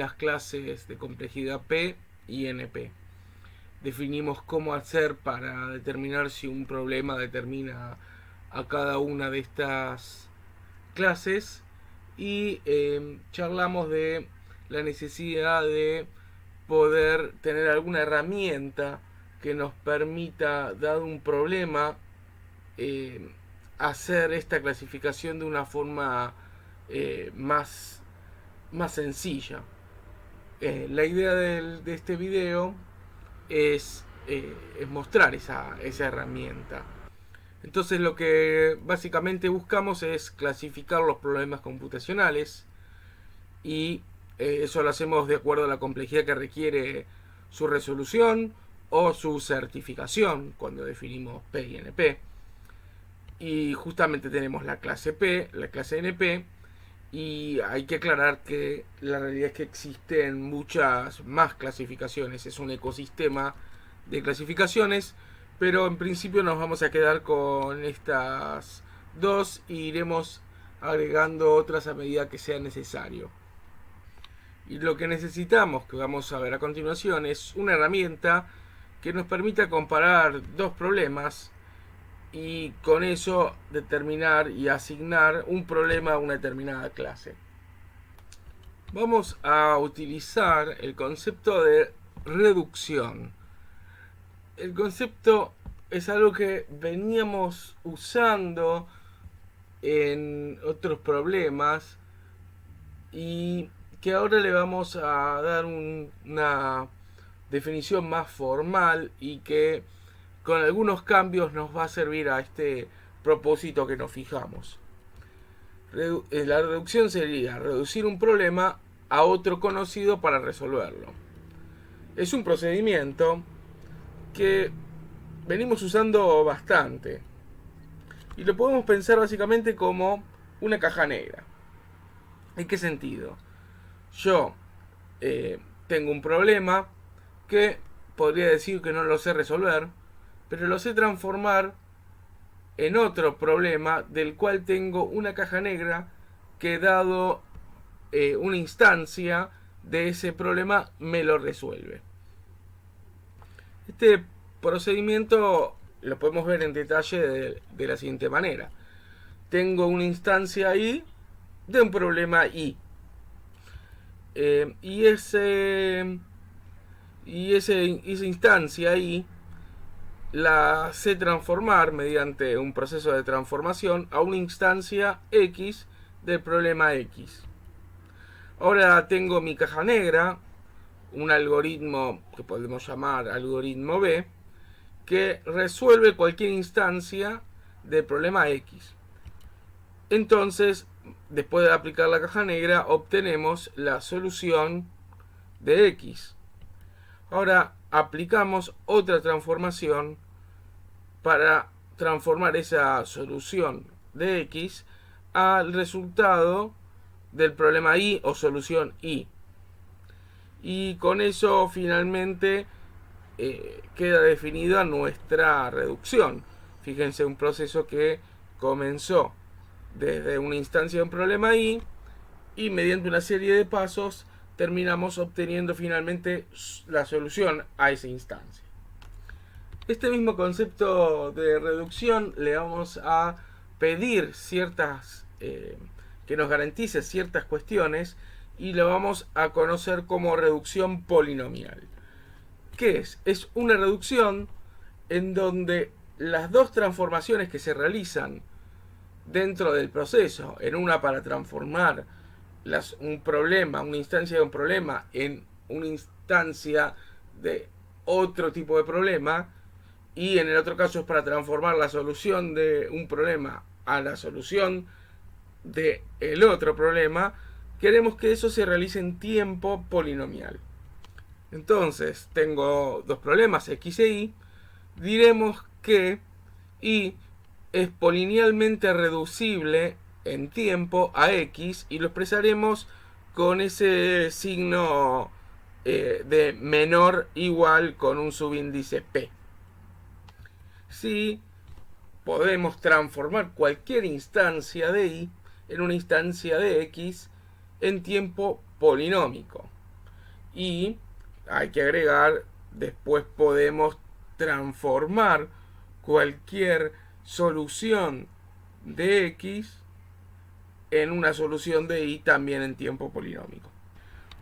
las clases de complejidad P y NP. Definimos cómo hacer para determinar si un problema determina a cada una de estas clases y charlamos de la necesidad de poder tener alguna herramienta que nos permita, dado un problema, hacer esta clasificación de una forma más sencilla. La idea de este video es mostrar esa herramienta. Entonces lo que básicamente buscamos es clasificar los problemas computacionales y eso lo hacemos de acuerdo a la complejidad que requiere su resolución o su certificación cuando definimos P y NP. Y justamente tenemos la clase P, la clase NP, y hay que aclarar que la realidad es que existen muchas más clasificaciones, es un ecosistema de clasificaciones, pero en principio nos vamos a quedar con estas dos e iremos agregando otras a medida que sea necesario. Y lo que necesitamos, que vamos a ver a continuación, es una herramienta que nos permita comparar dos problemas y con eso determinar y asignar un problema a una determinada clase. Vamos a utilizar el concepto de reducción. El concepto es algo que veníamos usando en otros problemas y que ahora le vamos a dar una definición más formal y que con algunos cambios nos va a servir a este propósito que nos fijamos. La reducción sería reducir un problema a otro conocido para resolverlo. Es un procedimiento que venimos usando bastante y lo podemos pensar básicamente como una caja negra. ¿En qué sentido? Yo tengo un problema que podría decir que no lo sé resolver, pero lo sé transformar en otro problema del cual tengo una caja negra que, dado una instancia de ese problema, me lo resuelve. Este procedimiento lo podemos ver en detalle de la siguiente manera. Tengo una instancia I de un problema I. Y esa instancia I la sé transformar mediante un proceso de transformación a una instancia X del problema X. Ahora tengo mi caja negra, un algoritmo que podemos llamar algoritmo B, que resuelve cualquier instancia del problema X. Entonces, después de aplicar la caja negra, obtenemos la solución de X. Ahora aplicamos otra transformación para transformar esa solución de X al resultado del problema Y o solución Y. Y con eso finalmente queda definida nuestra reducción. Fíjense, un proceso que comenzó desde una instancia de un problema Y y mediante una serie de pasos terminamos obteniendo finalmente la solución a esa instancia. Este mismo concepto de reducción le vamos a pedir que nos garantice ciertas cuestiones y lo vamos a conocer como reducción polinomial. ¿Qué es? Es una reducción en donde las dos transformaciones que se realizan dentro del proceso, en una para transformar un problema, una instancia de un problema en una instancia de otro tipo de problema, y en el otro caso es para transformar la solución de un problema a la solución de el otro problema, queremos que eso se realice en tiempo polinomial. Entonces, tengo dos problemas, X e Y. Diremos que Y es polinomialmente reducible en tiempo a X y lo expresaremos con ese signo de menor igual con un subíndice P. Si podemos transformar cualquier instancia de Y en una instancia de X en tiempo polinómico. Y hay que agregar, después podemos transformar cualquier solución de X en una solución de Y también en tiempo polinómico.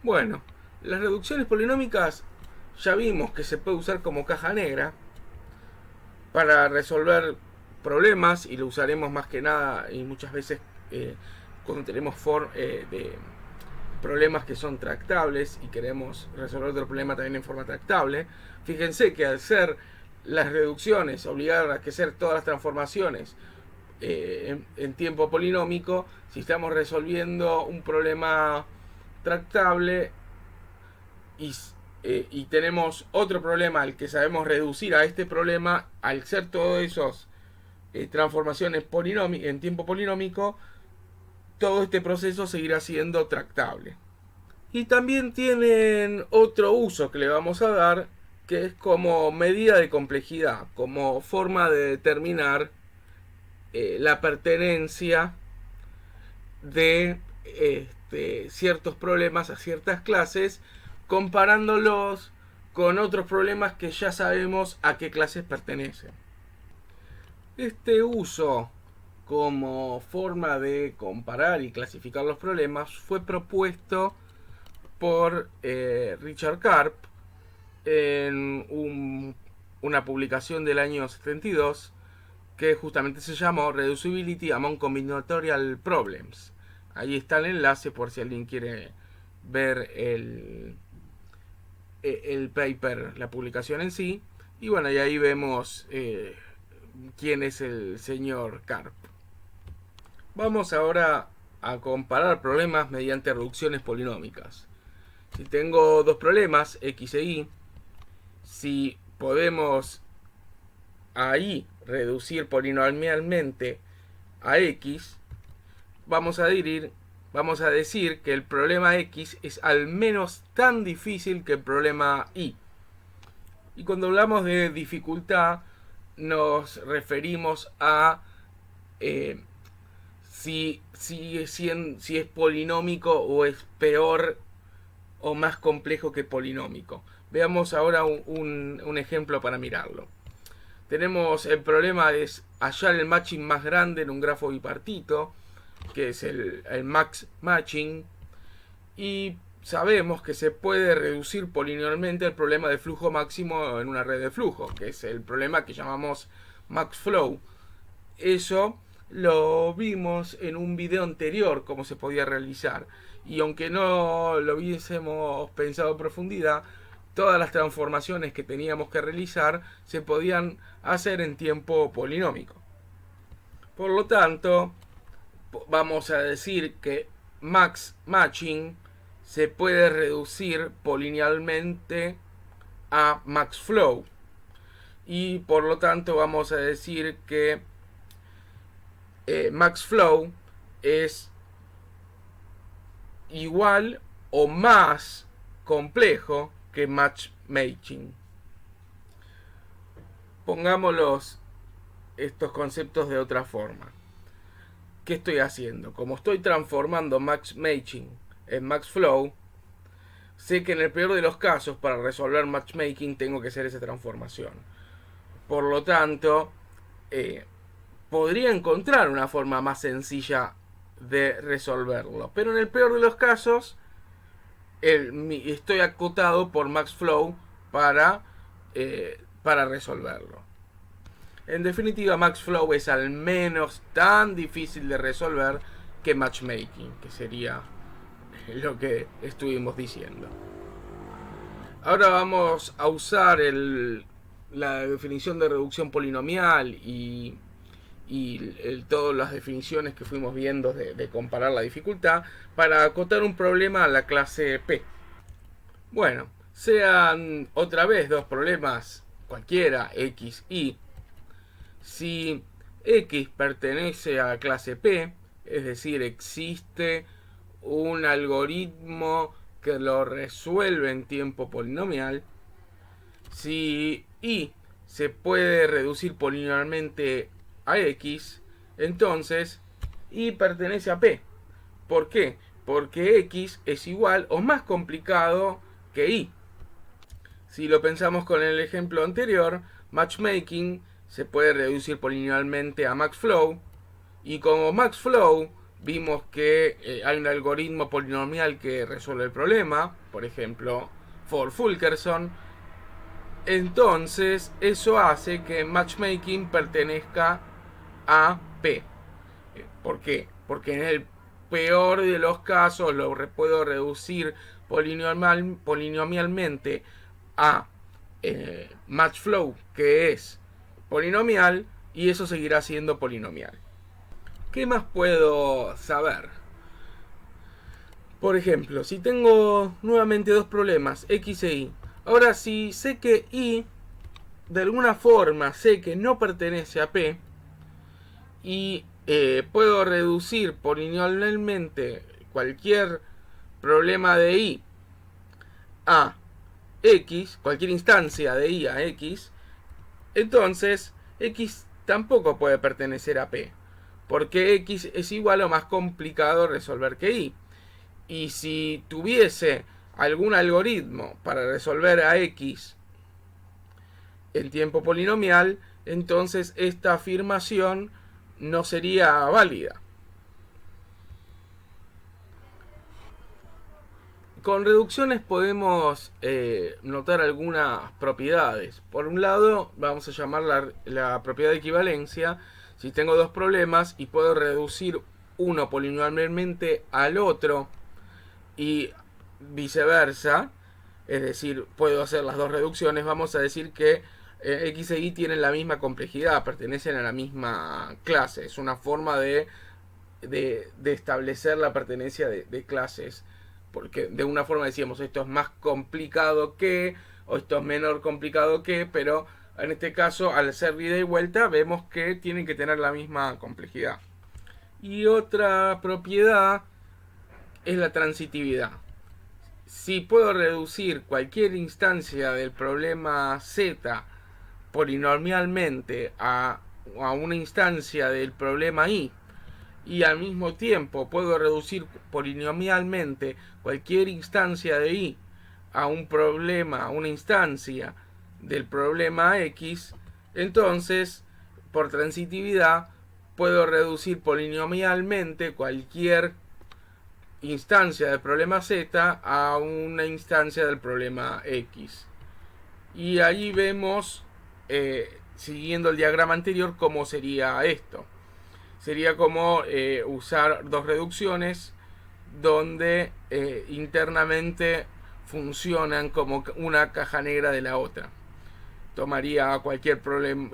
Bueno, las reducciones polinómicas ya vimos que se puede usar como caja negra para resolver problemas, y lo usaremos más que nada y muchas veces cuando tenemos de problemas que son tractables y queremos resolver otro problema también en forma tractable. Fíjense que al ser las reducciones obligar a que hacer todas las transformaciones en tiempo polinómico, si estamos resolviendo un problema tractable y tenemos otro problema al que sabemos reducir a este problema, al ser todos esos transformaciones en tiempo polinómico, todo este proceso seguirá siendo tractable. Y también tienen otro uso que le vamos a dar, que es como medida de complejidad, como forma de determinar la pertenencia de ciertos problemas a ciertas clases, comparándolos con otros problemas que ya sabemos a qué clases pertenecen. Este uso como forma de comparar y clasificar los problemas fue propuesto por Richard Karp en una publicación del año 72 que justamente se llamó Reducibility Among Combinatorial Problems. Ahí está el enlace por si alguien quiere ver el paper, la publicación en sí. Y bueno, y ahí vemos quién es el señor Karp. Vamos ahora a comparar problemas mediante reducciones polinómicas. Si tengo dos problemas, X e Y, si podemos ahí reducir polinomialmente a X, vamos a decir que el problema X es al menos tan difícil que el problema Y. Y cuando hablamos de dificultad, nos referimos a si es polinómico o es peor o más complejo que polinómico. Veamos ahora un ejemplo para mirarlo. Tenemos el problema de hallar el matching más grande en un grafo bipartito, que es el max matching, y sabemos que se puede reducir polinomialmente el problema de flujo máximo en una red de flujo, que es el problema que llamamos max flow. Eso lo vimos en un video anterior, cómo se podía realizar, y aunque no lo hubiésemos pensado en profundidad, todas las transformaciones que teníamos que realizar se podían hacer en tiempo polinómico. Por lo tanto, vamos a decir que max matching se puede reducir polinomialmente a max flow, y por lo tanto vamos a decir que max flow es igual o más complejo que matchmaking. Pongámoslos estos conceptos de otra forma. ¿Qué estoy haciendo? Como estoy transformando matchmaking en max flow, sé que en el peor de los casos para resolver matchmaking tengo que hacer esa transformación. Por lo tanto, podría encontrar una forma más sencilla de resolverlo, pero en el peor de los casos estoy acotado por max flow para resolverlo. En definitiva, max flow es al menos tan difícil de resolver que matchmaking, que sería lo que estuvimos diciendo. Ahora vamos a usar la definición de reducción polinomial y todas las definiciones que fuimos viendo de comparar la dificultad para acotar un problema a la clase P. Bueno, sean otra vez dos problemas cualquiera, X, Y. Si X pertenece a la clase P, es decir, existe un algoritmo que lo resuelve en tiempo polinomial. Si Y se puede reducir polinomialmente a X, entonces Y pertenece a P. ¿Por qué? Porque X es igual o más complicado que y. Si lo pensamos con el ejemplo anterior, matchmaking se puede reducir polinomialmente a maxflow, y como maxflow vimos que hay un algoritmo polinomial que resuelve el problema, por ejemplo Ford-Fulkerson. Entonces eso hace que matchmaking pertenezca a P. ¿Por qué? Porque en el peor de los casos lo puedo reducir polinomialmente a matchflow, que es polinomial, y eso seguirá siendo polinomial. ¿Qué más puedo saber? Por ejemplo, si tengo nuevamente dos problemas, X e Y. Ahora, si sé que Y, de alguna forma, sé que no pertenece a P, y puedo reducir polinomialmente cualquier problema de Y a X, cualquier instancia de Y a X, entonces X tampoco puede pertenecer a P, porque X es igual o más complicado resolver que Y. Y si tuviese algún algoritmo para resolver a X en tiempo polinomial, entonces esta afirmación no sería válida. Con reducciones podemos notar algunas propiedades. Por un lado, vamos a llamar la propiedad de equivalencia. Si tengo dos problemas y puedo reducir uno polinomialmente al otro y viceversa, es decir, puedo hacer las dos reducciones, vamos a decir que X e Y tienen la misma complejidad, pertenecen a la misma clase. Es una forma de establecer la pertenencia de clases, porque de una forma decíamos esto es más complicado que, o esto es menor complicado que, pero en este caso al ser ida y vuelta vemos que tienen que tener la misma complejidad. Y otra propiedad es la transitividad. Si puedo reducir cualquier instancia del problema Z polinomialmente a una instancia del problema Y, y al mismo tiempo puedo reducir polinomialmente cualquier instancia de Y a un problema, a una instancia del problema X, entonces por transitividad puedo reducir polinomialmente cualquier instancia del problema Z a una instancia del problema X. Y ahí vemos, siguiendo el diagrama anterior, cómo sería esto. Sería como usar dos reducciones donde internamente funcionan como una caja negra de la otra. Tomaría cualquier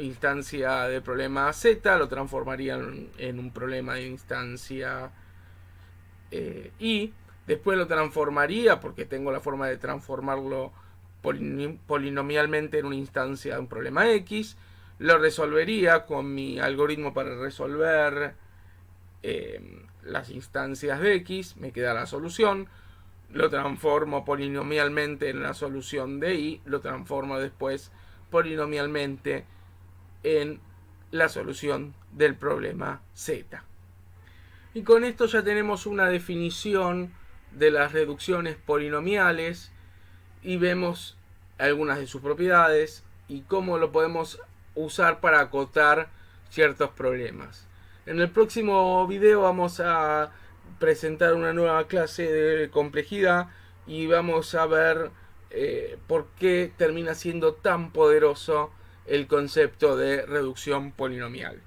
instancia de problema Z, lo transformaría en un problema de instancia Y, después lo transformaría, porque tengo la forma de transformarlo polinomialmente en una instancia de un problema X, lo resolvería con mi algoritmo para resolver las instancias de X, me queda la solución, lo transformo polinomialmente en la solución de Y, lo transformo después polinomialmente en la solución del problema Z. Y con esto ya tenemos una definición de las reducciones polinomiales y vemos algunas de sus propiedades y cómo lo podemos usar para acotar ciertos problemas. En el próximo video vamos a presentar una nueva clase de complejidad y vamos a ver por qué termina siendo tan poderoso el concepto de reducción polinomial.